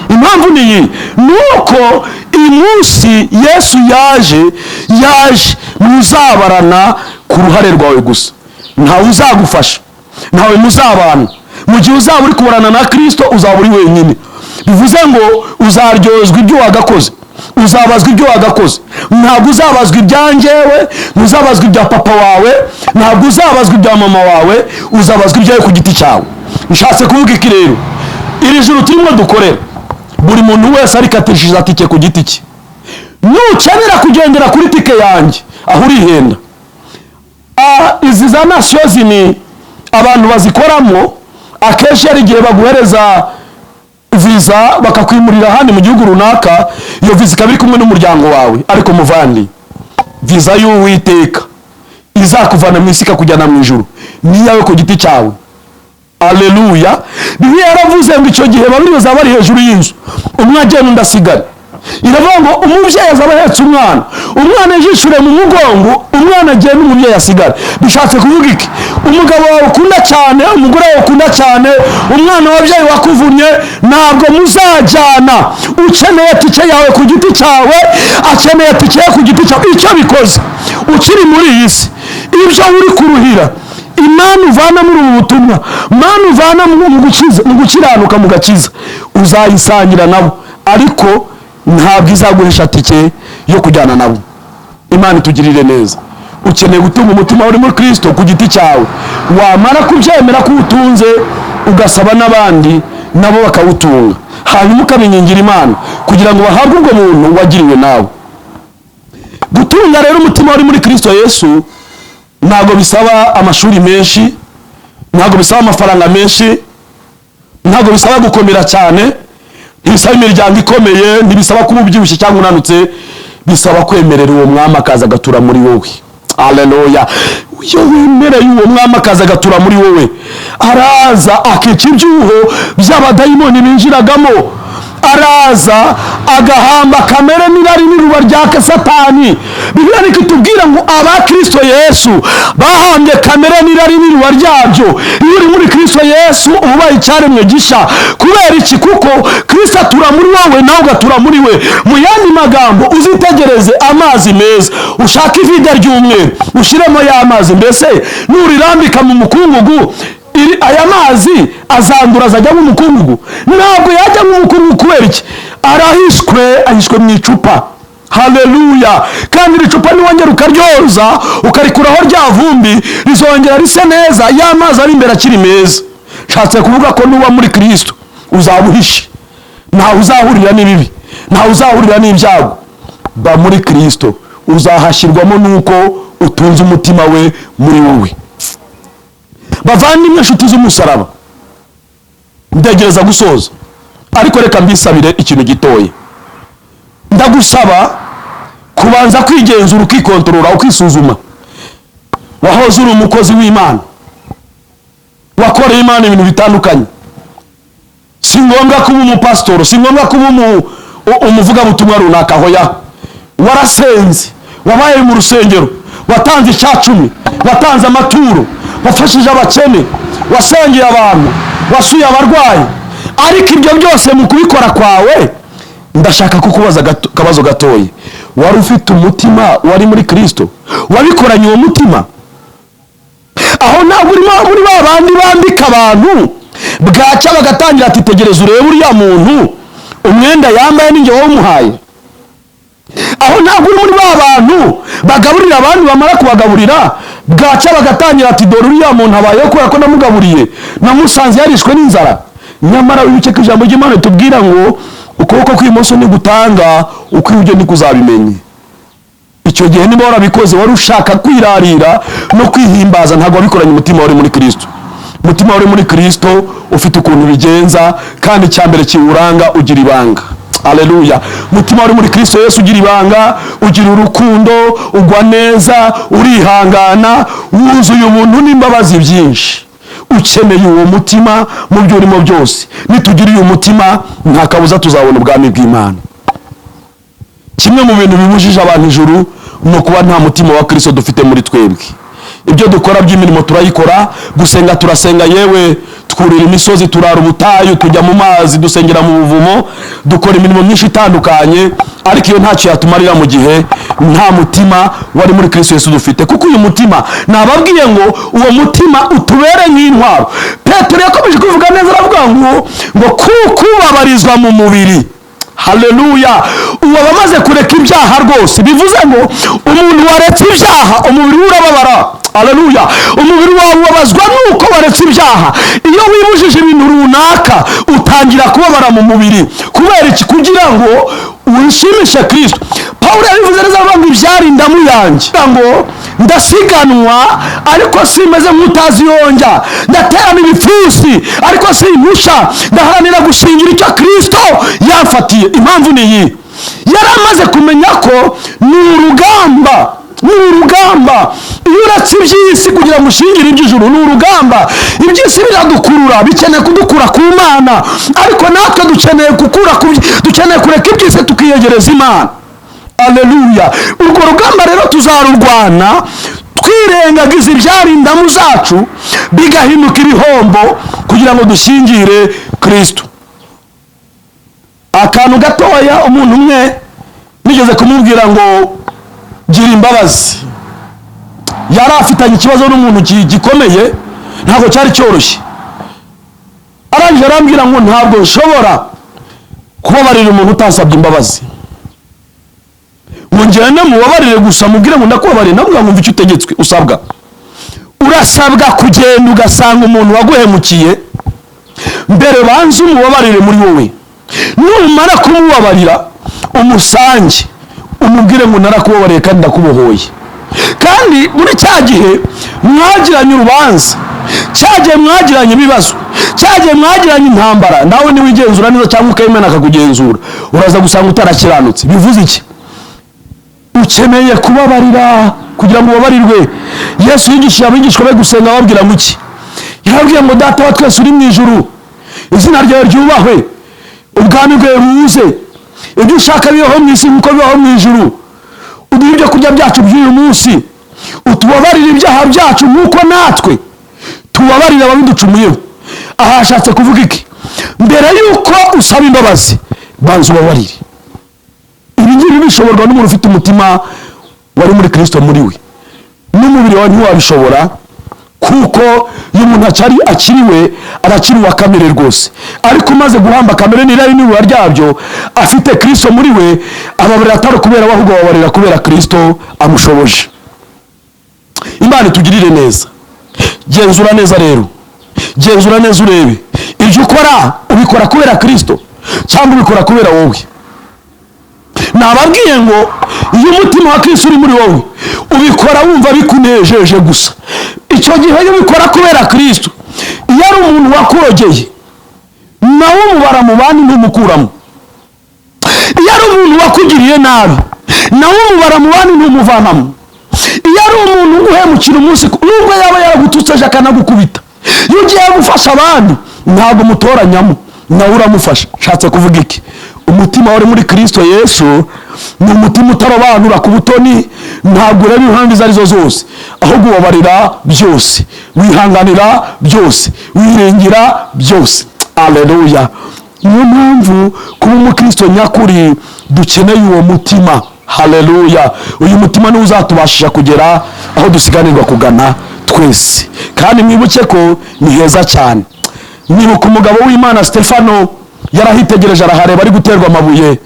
Impamvu niyi nuko uyu munsi Yesu yaje muzabarana ku ruhare rwawe gusa. Ntawe uzagufasha, ntawe muzabana. Mu gihe uzaba uri kubarana na Kristo uzaba uri wenyine. Bivuze ngo uzaryozwa ibyo wagakoze, uzabazwa ibyo wagakoze. Ntabwo uzabazwa ibyanjyewe, uzabazwa ibya papa wawe, ntabwo uzabazwa ibya mama wawe, uzabazwa ibyawe ku giti cyawe. Nshatse kuvuga iki rero? Iri juru turimo dukorera, buri muntu wese ari katishije atike ku giti cye. Nukenera kugendera kuri tike yanjye aho urihenda. Izi za nasozi ni abantu bazikoramo akenshi ari igihe baguhereza visa bakakwimurira hano mu gihugu runaka, iyo visa ikaba iri kumwe n'umuryango wawe. Ariko muvandi, visa y'Uwiteka izakuvana mu isi ikakujyana mu ijuru ni yawe ku giti cyawe. Haleluya. Bibiliya yaravuze ngo icyo gihe babiri bazaba bari hejuru y'inzu, umwe agenda undi asigara. Iravuga ngo umubyeyi azaba ahetse umwana, umwana yishure mu mugongo, umwana agenda umubyeyi asigara. Bishatse kuvuga iki? Umugabo wawe ukunda cyane, umugore wawe ukunda cyane, umwana wabyaye wakuvunye, ntabwo muzajyana. Ukeneye tike yawe ku giti cyawe, akeneye tike ku giti cyawe. Icyo bikoze ukiri muri iyi si, ibyo uri kuruhira, Imana uvana muri ubu butumwa, Imana uvana mu gukiranuka mu gakiza, uzayisangira nabo, ariko ntabwo izaguhisha tike yo kujyana nabo. Imana itugirire neza. Ukeneye gutunga umutima uri muri Kristo ku giti cyawe, wamara kubyemera ko utunze, ugasaba n'abandi nabo bakawutunga, hanyuma ukabingingira Imana kugira ngo bahabwe ubwo muntu wagiriwe nawe. Gutunga rero umutima uri muri Kristo Yesu ntabwo bisaba amashuri menshi, ntabwo bisaba amafaranga menshi, ntabwo bisaba gukomera cyane, ntibisaba imiryango ikomeye, ntibisaba kuba ubyibushye cyangwa unanutse. Bisaba kwemerera uwo mwami akaza agatura muri wowe. Haleluya. Iyo wemereye uwo mwami akaza agatura muri wowe, araza akica ibyuho by'abadayimoni binjiragamo, araza agahamba kamere n'irari n'iruba rya Satani. Bibiliya ikitubwira ngo Kristo Yesu bahambye kamere n'irari n'iruba ryabyo. Iyo uri muri Kristo Yesu ubaye icyaremwe gisha. Kubera iki? Kuko Kristo atura muri wowe nawe ugatura muri we. Mu yandi magambo, uzitegereze amazi meza, ushaka ivida ry'umweru ushiremo ya mazi, mbese nurirambika mu mukungugu aya mazi azandura azajya mu mukungugu? Ntabwo yajya mu mukungugu. Kubera iki? Ahishwe mu icupa. Haleluya. Kandi iri cupa niwongera ukaryoza ukarikuraho rya vumbi, rizongera rise neza, ya mazi ari imbere akiri meza. Nshatse kuvuga ko nuba muri Kristo uzabuhishe, ntawe uzahurira n'ibibi, ntawe uzahurira n'ibyago. Ba muri Kristo uzahashyirwamo nuko utunze umutima we muri wowe. Bavandimwe nshuti z'umusaraba, ndagereza gusoza, ariko reka mbisabire ikintu gitoye. Ndagusaba kubanza kwigenzura, ukikontorora, ukisuzuma. Wahoze uri umukozi w'Imana, wakoreye Imana ibintu bitandukanye. Si ngombwa kuba umupasitoro, si ngombwa kuba umuvugabutumwa runaka. Hoya, warasenze, wabaye mu rusengero, watanze icyacumi, watanze amaturo, wafashije abakene, wasangiye abantu, wasuye abarwayi. Ariko ibyo byose mu kubikora kwawe, ndashaka kukubaza akabazo gatoye. Wari ufite umutima wari muri Kristo? Wabikoranye uwo mutima? Aho ntabwo urimo muri babandi bambika abantu bwacya bagatangira ati tegereza urebe uriya muntu umwenda yambaye ninjye wamuhaye. Aho ntabwo uri muri babantu bagaburira abandi, bamara kubagaburira bwacya bagatangira ati dore uriya muntu abayeho kubera ko namugaburiye, namusanze yarishwe n'inzara. Nyamara wibuke ko ijambo ry'Imana ritubwira ngo ukuboko kw'imoso ni gutanga, ukw'iburyo ni kuzabimenye. icyo gihe niba warabikoze wari ushaka kwirarira no kwihimbaza, ntabwo wabikoranye umutima wari muri Kristo. Umutima wari muri Kristo ufite ukuntu bigenza, kandi cyambere kiwuranga ugira ibanga. Haleluya. Umutima wari muri Kristo Yesu ugira ibanga, ugira urukundo, ugwa neza, urihangana, wuzuye ubuntu n'imbabazi byinshi. Ukeneye uwo mutima mu byo urimo byose. Nitugira uyu mutima nta kabuza tuzabona ubwami bw'Imana. Kimwe mu bintu bibujije abantu ijuru no kuba nta mutima wa Kristo dufite muri twebwe. Ibyo dukora by'imirimo turayikora, gusenga turasenga, yewe twurira imisozi, turara ubutayu, tujya mu mazi, dusengera mu buvumo, dukora imirimo myinshi itandukanye, ariko iyo ntacyo yatumarira mu gihe nta mutima wari muri Kristo Yesu dufite. Kuko uyu mutima nababwiye ngo uwo mutima utubere nk'intwaro. Petero yakomeje kuvuga neza, aravuga ngo kuko ubabarizwa mu mubiri. Haleluya. Uwo bamaze kureka ibyaha rwose, bivuze ngo umuntu waretse ibyaha umubiri urababara. Haleluya. Umubiri wawe ubabazwa nuko waretse ibyaha. Iyo wibujije ibintu runaka utangira kubabara mu mubiri. Kubera iki? Kugira ngo wishimishe Kristo. Paulo yabivuze neza, avuga ngo ibyarinda mu yanjye ngo ndasiganwa ariko simeze nk'utazi yonja, ndaterana ibipfusi ariko simpusha, ndaharanira gushingira icyo Kristo yamfatiye. Impamvu ni iyi: yari amaze kumenya ko ni urugamba. Iyo uretse iby'isi kugira ngo ushingire iby'ijuru, ni urugamba. Iby'isi biradukurura, bikeneye kudukura ku Mana, ariko natwe dukeneye kureka iby'isi tukiyegereza Imana. Haleluya. Urwo rugamba rero tuzarurwana twirengagiza ibyarindamu zacu bigahinduka ibihombo kugira ngo dushingire Kristo. Akantu gatoya, umuntu umwe nigeze kumubwira ngo gira imbabazi. Yari afitanye ikibazo n'umuntu gikomeye, ntabwo cyari cyoroshye. Arangije arambwira ngo ntabwo nshobora kubabarira umuntu utasabye imbabazi. Ngo ngende mubabarire gusa mubwire ngo ndakubabarire. Ndavuga ngo mva icyo utegetswe usabwa. Urasabwa kugenda ugasanga umuntu waguhemukiye, mbere banze umubabarire muri wowe. Numara kumubabarira umusange umubwire ngo narakubabariye kandi ndakubohoye. Kandi muri cya gihe mwagiranye urubanza, cya gihe mwagiranye ibibazo, cya gihe mwagiranye intambara, nawe niwigenzura neza cyangwa ukayimena akakugenzura, uraza gusanga utarakiranutse. Bivuze iki? Ukeneye kubabarira kugira ngo ubabarirwe. Yesu yigishije abigishwa be gusenga, ababwira ngo iki? Yarababwiye ngo Data wa twese uri mu ijuru, izina ryawe ryubahwe, ubwami bwawe buze, ibyo ushaka bibaho mu isi nk'uko bibaho mu ijuru. Uduhe ibyo kurya byacu by'uyu munsi, utubabarire ibyaha byacu nk'uko natwe tubabarira ababiducumuyeho. Aha hashatse kuvuga iki? Mbere y'uko usaba imbabazi, banza ubabarire. Ibi ngibi bishoborwa n'umuntu ufite umutima wari muri Kristo muri we. N'umubiri wawe ntiwabishobora, kuko iyo umuntu akiriwe arakiri uwa kamere rwose. Ariko umaze guhamba kamere n'irari n'ibura ryabyo, afite Kristo muri we, ababarira atari kubera we, ahubwo ababarira kubera Kristo amushoboje. Imana itugirire neza. Genzura neza rero, genzura neza urebe ibyo ukora ubikora kubera Kristo cyangwa ubikora kubera wowe. Nababwiye ngo iyo umutima wa Kristo uri muri wowe, ubikora wumva bikunejeje gusa. Icyo gihe iyo ubikora kubera Kristo, iyo ari umuntu wakurogeye nawe umubara mu bandi ntumukuramo. Iyo ari umuntu wakugiriye nabi nawe umubara mu bandi ntumuvanamo. Iyo ari umuntu uguhemukira umunsi nubwo yaba yaragututse aje akanagukubita, iyo ugiye gufasha abandi ntabwo mutoranyamo, nawe uramufasha. Nshatse kuvuga iki? Umutima wari muri Kristo Yesu ni umutima utarobanura ku butoni, ntabwo ureba impamvu izo arizo zose, ahubwo ubabarira byose, wihanganira byose, wiringira byose. Haleluya. Niyo mpamvu kuba umukristo nyakuri dukeneye uwo mutima. Haleluya. Uyu mutima niwo uzatubashisha kugera aho dusiganirwa kugana twese. Kandi mwibuke ko ni heza cyane. Nibuka umugabo w'Imana Stefano yarahitegereje, arahareba ari guterwa amabuye,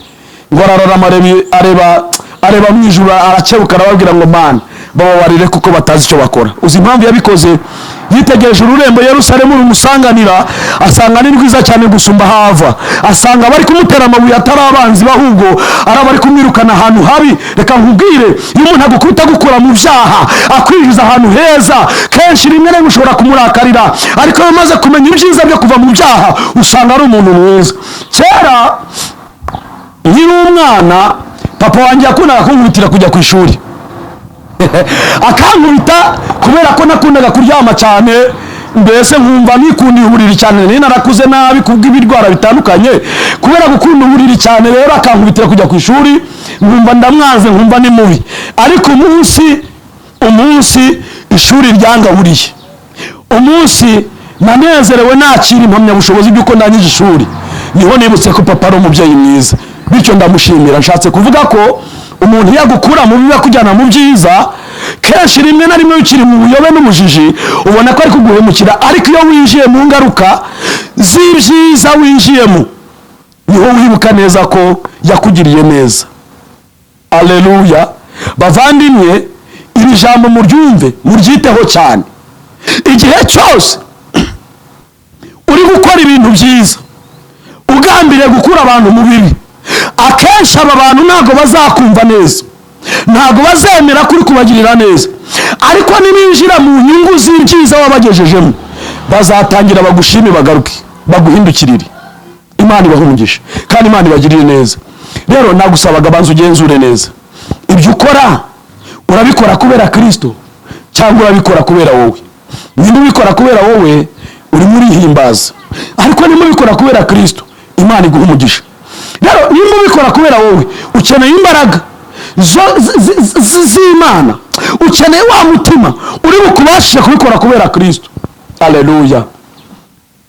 ngo ararora areba mu ijuru, arakebuka arababwira ngo Mana, bababarire kuko batazi icyo bakora. Uzi impamvu yabikoze? Yitegereje ururembo Yerusalemu rumusanganira, asanga ni rwiza cyane gusumba hava, asanga bari kumutera amabuye atari abanzi bahubwo araba ari kumwirukana ahantu habi. Reka nkubwire, iyo umuntu agukubita gukura mu byaha akwinjiza ahantu heza, kenshi rimwe na rimwe ushobora kumurakarira, ariko iyo umaze kumenya ibyiza byo kuva mu byaha usanga ari umuntu mwiza. Kera nkiri umwana papa wanjye yakundaga kunkubitira kujya ku ishuri akankubita kubera ko nakundaga kuryama cyane, mbese nkumva nikundiye uburiri cyane, nari narakuze nabi kubw'ibirwara bitandukanye kubera gukunda uburiri cyane. Rero akankubitira kujya ku ishuri, nkumva ndamwanze, nkumva ni mubi. Ariko umunsi ishuri ryangaburiye, umunsi nanezerewe nakira impamyabushobozi by'uko ndangije ishuri, niho nibutse ko papa ari umubyeyi mwiza, bityo ndamushimira. Nshatse kuvuga ko umuntu yagukura mu bibi akujyana mu byiza, kenshi rimwe na rimwe ukiri mu buyobe n'umujiji ubona ko ari kuguhemukira, ariko iyo winjiye mu ngaruka z'ibyiza winjiyemo niho wibuka neza ko yakugiriye neza. Aleluya. Bavandimwe, iri jambo muryumve, muryiteho cyane. Igihe cyose uri gukora ibintu byiza ugambiriye gukura abantu mu bibi, akenshi aba bantu ntabwo bazakumva neza, ntabwo bazemera kuri kubagirira neza, ariko nibinjira mu nyungu z'ibyiza wabagejejemo bazatangira bagushime, bagaruke baguhindukirire. Imana ibahumugisha kandi Imana ibagirire neza. Rero nagusabaga banza ugenzure neza ibyo ukora, urabikora kubera Kristo cyangwa urabikora kubera wowe? Niba ubikora kubera wowe uri muri himbaza, ariko niba ubikora kubera Kristo Imana iguhumugisha. Rero niba ubikora kubera wowe ukeneye imbaraga z'Imana, ukeneye wa mutima uri bukubashije kubikora kubera Kristo. Aleluya,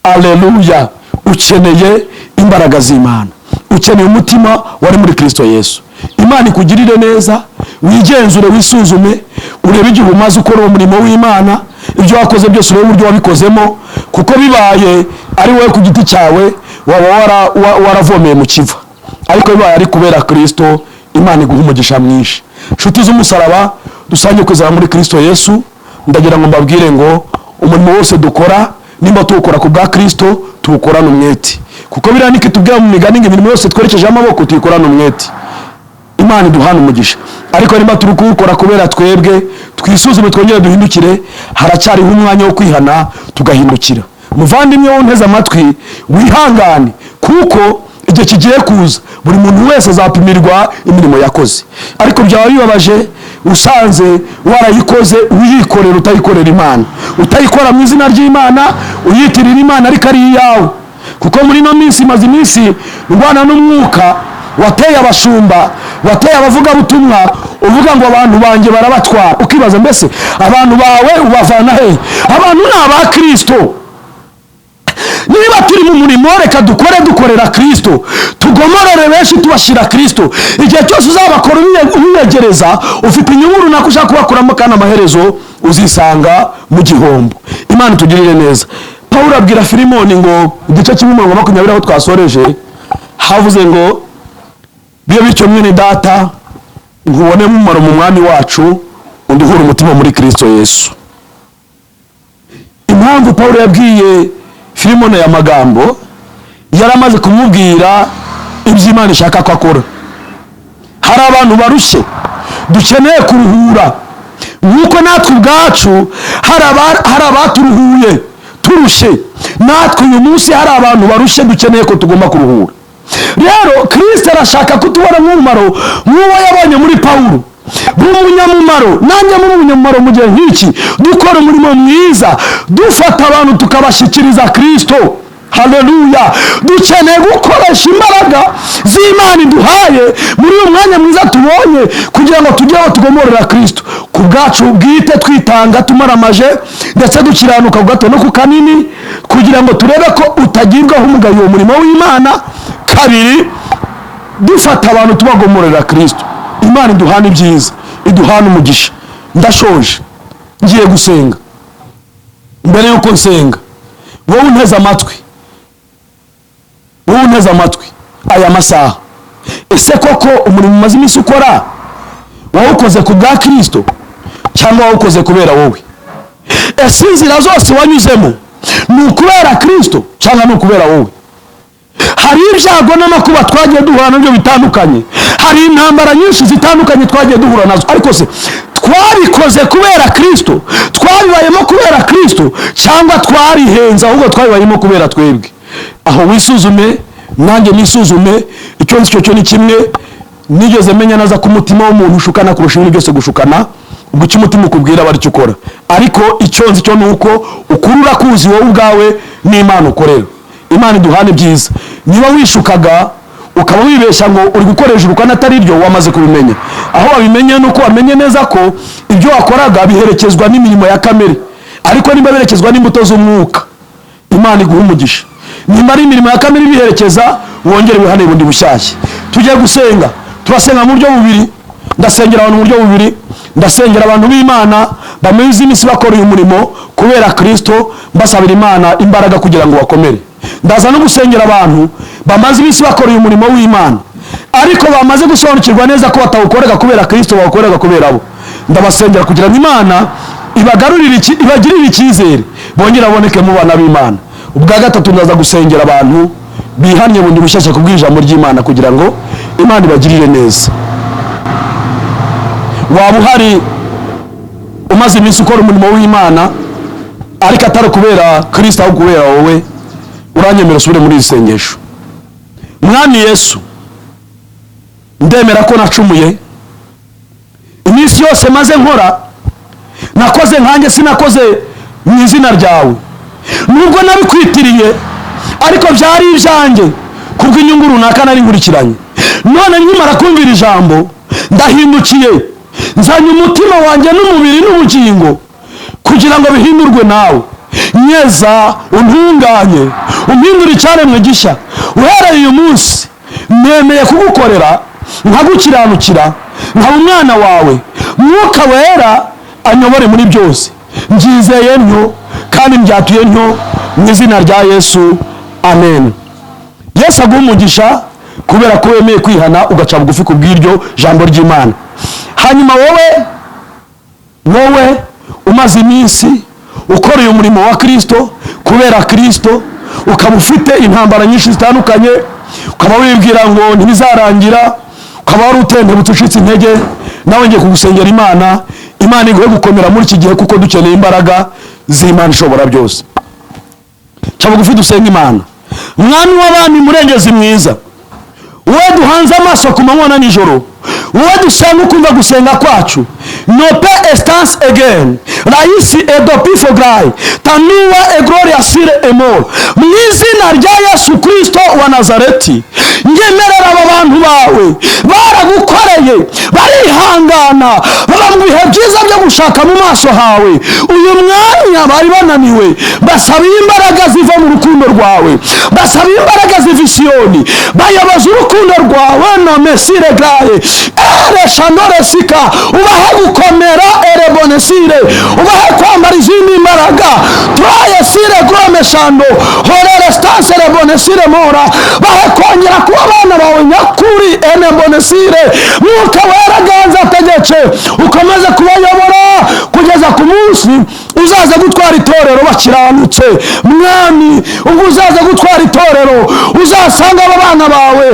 aleluya. Ukeneye imbaraga z'Imana, ukeneye umutima wari muri Kristo Yesu. Imana ikugirire neza, wigenzure, wisuzume, urebe igihe umaze ukora uwo murimo w'Imana, ibyo wakoze byose urebe uburyo wabikozemo, kuko bibaye ari wowe ku giti cyawe waba waravomeye mu kiva, ariko bibaye ari kubera Kristo Imana iguha umugisha mwinshi. Nshuti z'umusaraba dusangiye kwizera muri Kristo Yesu, ndagira ngo mbabwire ngo umurimo wose dukora nimba tuwukora ku bwa Kristo tuwukorane umwete, kuko biriya niki tubwira mu migani ngo imirimo yose twerekeje amaboko tuyikorane umwete. Imana iduhana umugisha. Ariko nimba turi kuwukora kubera twebwe, twisuzume twongere duhindukire, haracyariho umwanya wo kwihana tugahindukira. Muvandimwe wonteze amatwi wihangane, kuko igihe kigiye kuza buri muntu wese azapimirwa imirimo yakoze. Ariko byaba bibabaje usanze warayikoze uyikorera utayikorera Imana, utayikora mu izina ry'Imana, uyitirira Imana ariko ari iyawe. Kuko muri no minsi maze iminsi ndwana n'umwuka wateye abashumba, wateye abavugabutumwa, uvuga ngo abantu banjye barabatwara. Ukibaza mbese abantu bawe ubavana he? Abantu ni aba Kristo. Niba turi mu murimo reka dukore dukorera Kristo, tugomorere benshi tubashira Kristo. Igihe cyose uzabakora ubiyegereza ufite inyungu runaka ushaka kubakuramo, kandi amaherezo uzisanga mu gihombo. Imana tugirire neza. Pawulo abwira Filimoni ngo igice kimwe mu 20 aho twasoreje havuze ngo biyo bityo mwene data nkubone mumaro mu mwami wacu unduhura umutima muri Kristo Yesu. Impamvu Pawulo yabwiye Filimoni ya magambo, yaramaze kumubwira ibyo Imana ishaka ko akora. Hari abantu barushye dukeneye kuruhura, nk'uko natwe ubwacu hari abaturuhuye turushe, natwe uyu munsi hari abantu barushye dukeneye ko tugomba kuruhura. Rero Kristo arashaka kutubona nk'umumaro nk'uwo yabonye muri Pawulo, b'umunyamumaro. Nanjye muri umunyamumaro mu gihe nk'iki dukora umurimo mwiza, dufata abantu tukabashyikiriza Kristo. Haleluya. Dukeneye gukoresha imbaraga z'Imana iduhaye muri uyu mwanya mwiza tubonye, kugira ngo tujyeho tugomorera Kristo ku bwacu bwite, twitanga tumaramaje ndetse dukiranuka ku gato no ku kanini, kugira ngo turebe ko utagirwaho umugayo uwo murimo w'Imana. Kabiri, dufata abantu tubagomorera Kristo. Imana iduhana ibyiza, iduhana umugisha. Ndashoje, ngiye gusenga. Mbere yuko nsenga, wowe unteze amatwi aya masaha, ese koko umurimo umaze iminsi ukora wawukoze ku bwa Kristo? cyangwa wawukoze kubera wowe? Ese inzira zose wanyuzemo ni ukubera Kristo cyangwa ni ukubera wowe? Hari ibyago n'amakuba twagiye duhura nabyo bitandukanye, hari intambara nyinshi zitandukanye twagiye duhura nazo, ariko se twabikoze kubera Kristo, twabibayemo kubera Kristo, cyangwa twarihenza ahubwo twabibayemo kubera twebwe? Aho wisuzume, nanjye nisuzume. Icyo nzi cyo ni kimwe, nigeze menya naza ku mutima w'umuntu ushukana kurusha ibintu byose gushukana, ubwo icyo umutima ukubwira bari cyo ukora. Ariko icyo nzi cyo nuko ukurura kuzi wowe ubwawe n'Imana ukorera. Imana iduhane byiza. Niba wishukaga ukaba wibeshya ngo uri gukoresha urukana atari byo, wamaze kubimenya. Aho wabimenye nuko wamenye neza ko ibyo wakoraga biherekezwa n'imirimo ya kamere, ariko niba biherekezwa n'imbuto z'umwuka, Imana iguha umugisha. Nimba ari imirimo ya kamere biherekeza, wongere wihane bundi bushyashya. Tujye gusenga, turasenga mu buryo bubiri. Ndasengera abantu mu buryo bubiri. Ndasengera abantu b'Imana bameze iminsi bakora uyu murimo kubera Kristo, mbasabira Imana imbaraga kugira ngo bakomere. Ndaza no gusengera abantu bamaze iminsi bakora uyu murimo w'Imana, ariko bamaze gusobanukirwa neza ko batawukorera kubera Kristo, bawukorera kubera abo. Ndabasengera kugira ngo Imana ibagarurire ibagirire icyizere, bongera aboneke mu bana b'Imana. Ubwa gatatu ndaza gusengera abantu bihanye bundi bushyashya kubw'ijambo ry'Imana kugira ngo Imana ibagirire neza. Waba uhari umaze iminsi ukora umurimo w'Imana ariko atari kubera Kristo ahubwo kubera wowe, uranyemera usubire muri iri sengesho. Mwami Yesu, ndemera ko nacumuye, iminsi yose maze nkora nakoze nkanjye, sinakoze mu izina ryawe, nubwo nabikwitiriye ariko byari ibyanjye kubw'inyungu runaka nari nkurikiranye. None nkimara kumvira ijambo ndahindukiye, nzanye umutima wanjye n'umubiri n'ubugingo kugira ngo bihindurwe nawe. Nyeza untunganye, umpindure icyaremwe gishya. Uhereye uyu munsi nemeye kugukorera nkagukiranukira, nkaba umwana wawe. Mwuka wera anyobore muri byose. Mbyizeye ntyo kandi mbyatuye ntyo mu izina rya Yesu, amen. Yesu aguha umugisha kubera ko wemeye kwihana ugaca bugufi kubw'iryo jambo ry'Imana. Hanyuma wowe umaze iminsi ukora uyu murimo wa Kristo kubera Kristo, ukaba ufite intambara nyinshi zitandukanye, ukaba wibwira ngo ntibizarangira, ukaba wari utendebutse ushitse intege, nawe ngiye kugusengera Imana iguhe gukomera muri iki gihe, kuko dukeneye imbaraga z'Imana ishobora byose. Cyangwa bugufi dusenga Imana. Mwami w'abami, murengezi mwiza, wowe duhanze amaso ku manywa na nijoro, wowe dusenga ukumva gusenga kwacu. Nope estance again raisi edopifograi tanuwa egloria sire emor. Mu izina rya Yesu Kristo wa Nazareti, ngemerera aba bantu bawe baragukoreye, barihangana, baba mu bihe byiza byo gushaka mu maso hawe. Uyu mwanya bari bananiwe, basaba imbaraga ziva mu rukundo rwawe, basaba imbaraga ziva Siyoni, bayoboza urukundo rwawe. No mesire gaye ere shandore sika, ubahe gukomera erebonesire, ubahe kwambara izindi mbaraga. Twaye sire grome shando horere stance erebonesire mora, bahe kongera kuba abana bawe nyakuri enebonesire. Mwuka wera ganza tegetse, ukomeze kubayobora kugeza ku munsi uzaza gutwara itorero bakiranutse. Mwami, ubwo uzaza gutwara itorero uzasanga aba bana bawe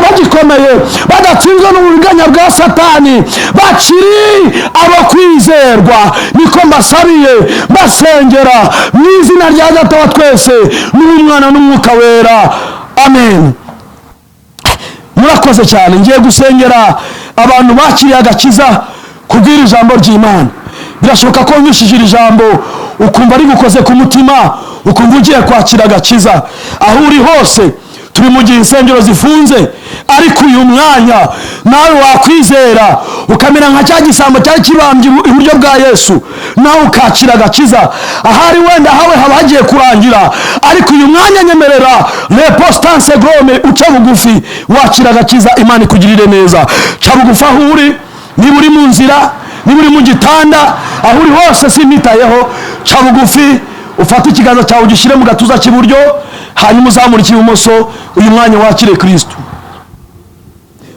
bagikomeye, badatsinzwe n'uburiganya bwa Satani, bakiri abo kwizerwa. Niko mbasabiye basengera mu izina rya Data wa twese n'Umwana n'Umwuka wera, amen. Murakoze cyane. Ngiye gusengera abantu bakiriye agakiza kubwira ijambo ry'Imana. Birashoboka ko wumvishije iri jambo ukumva ari gukoze ku mutima, ukumva ugiye kwakira agakiza. Aho uri hose, turi mu gihe insengero zifunze, ariko uyu mwanya nawe wakwizera ukamera nka cya gisambo cyari kibambye iburyo bwa Yesu, nawe ukakira agakiza. Ahari wenda hawe haba hagiye kurangira, ariko uyu mwanya nyemerera repostance grome, uca bugufi wakira agakiza. Imana ikugirire neza. Ca bugufi aho uri, niba uri mu nzira, niba uri mu gitanda, aho uri hose sinitayeho, ca bugufi ufate ikiganza cyawe ugishyire mu gatuza cy'iburyo, hanyuma uzamura icy'ibumoso. Uyu mwanya wakire Kristo.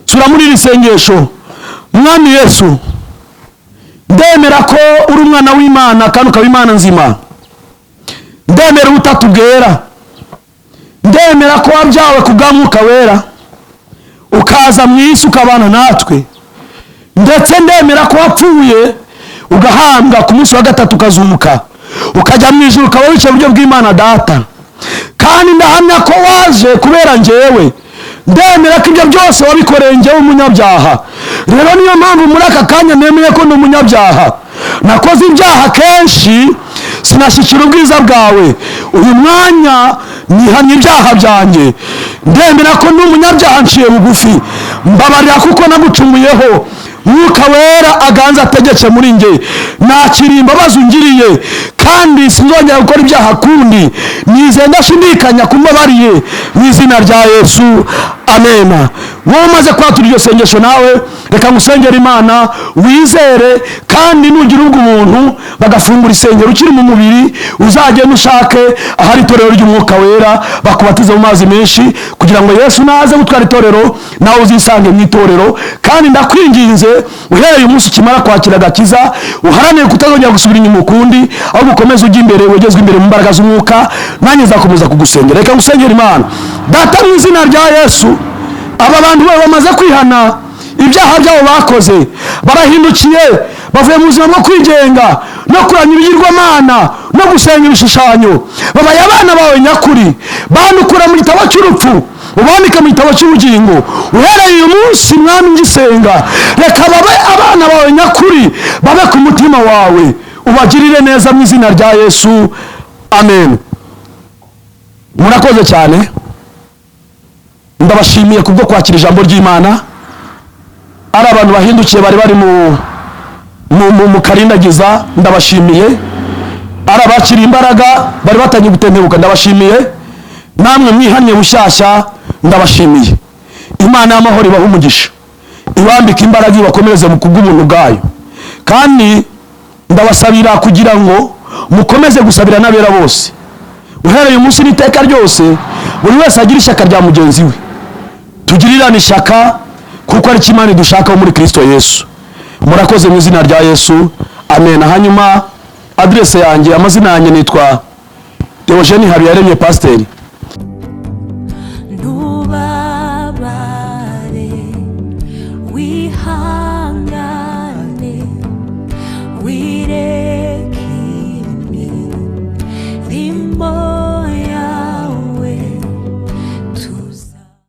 Sura muri iri sengesho. Mwami Yesu, ndemera ko uri umwana w'Imana kandi ukaba Imana nzima. Ndemera ubutatu bwera. Ndemera ko wabyawe ku bw'Umwuka wera ukaza mu isi ukabana natwe. Ndetse ndemera ko wapfuye ugahambwa ku munsi wa gatatu ukazuka ukajya mu ijuru ukaba wicaye iburyo bw'Imana Data. Kandi ndahamya ko waje kubera njyewe. Ndemera ko ibyo byose wabikoreye njyewe umunyabyaha. Rero niyo mpamvu muri aka kanya nemeye ko ndi umunyabyaha. Nakoze ibyaha kenshi sinashyikira ubwiza bwawe. Uyu mwanya nihanye ibyaha byanjye. Ndemera ko ndi umunyabyaha nciye bugufi. Mbabarira kuko nagucumuyeho. Mwuka wera aganza ategetse muri nge. Nakira imbabazi ungiriye kandi sinzongera gukora ibyaha kundi. Nizeye ndashidikanya kumbabariye mu izina rya Yesu. Amen. Wowe umaze kwatura iryo sengesho nawe reka ngusengera Imana wizere kandi nugira ubuntu bagafungura isengero ukiri mu mubiri uzagenda ushake ahari itorero ry'Umwuka wera bakubatiza mu mazi menshi kugira ngo Yesu naze gutwara itorero nawe uzisange mu itorero. Kandi ndakwinginze uhereye umunsi ukimara kwakira agakiza uharanire kutazongera gusubira inyuma ukundi aho gukomeza ujya imbere wegezwe imbere mu mbaraga z'Umwuka. Nanjye nzakomeza kugusengera. Reka ngusengera Imana Data mu izina rya Yesu. Aba bantu bamaze kwihana ibyaha byabo bakoze barahindukiye bavuye mu buzima bwo kwigenga no kuramya ibigirwamana no gusenga ibishushanyo. Babaye abana bawe nyakuri. Bandukura mu gitabo cy'urupfu ubandika mu gitabo cy'ubugingo. Uhereye uyu munsi mwami ngisenga reka babe abana bawe nyakuri babe ku mutima wawe. Ubagirire neza mu izina rya Yesu. Amen. Murakoze cyane. Ndabashimiye kubwo kwakira ijambo ry'Imana. Ari abantu bahindukiye bari mu karindagiza ndabashimiye. Ari abakiri imbaraga bari batangiye gutentebuka ndabashimiye. Namwe mwihanye bushyashya ndabashimiye. Imana y'amahoro ibahe umugisha. Ibambike imbaraga ibakomereze mu kubw'ubuntu bwayo. Kandi ndabasabira kugira ngo mukomeze gusabira n'abera bose. Uhereye umunsi n'iteka ryose buri wese agira ishyaka rya mugenzi we. Tugirirane ishyaka kuko ari Imana dushaka muri Kristo Yesu. Murakoze mu izina rya Yesu. Amen. Hanyuma adresse yanjye amazina yanjye nitwa Theogene Habiyaremye Pasiteri. Nubabare wiha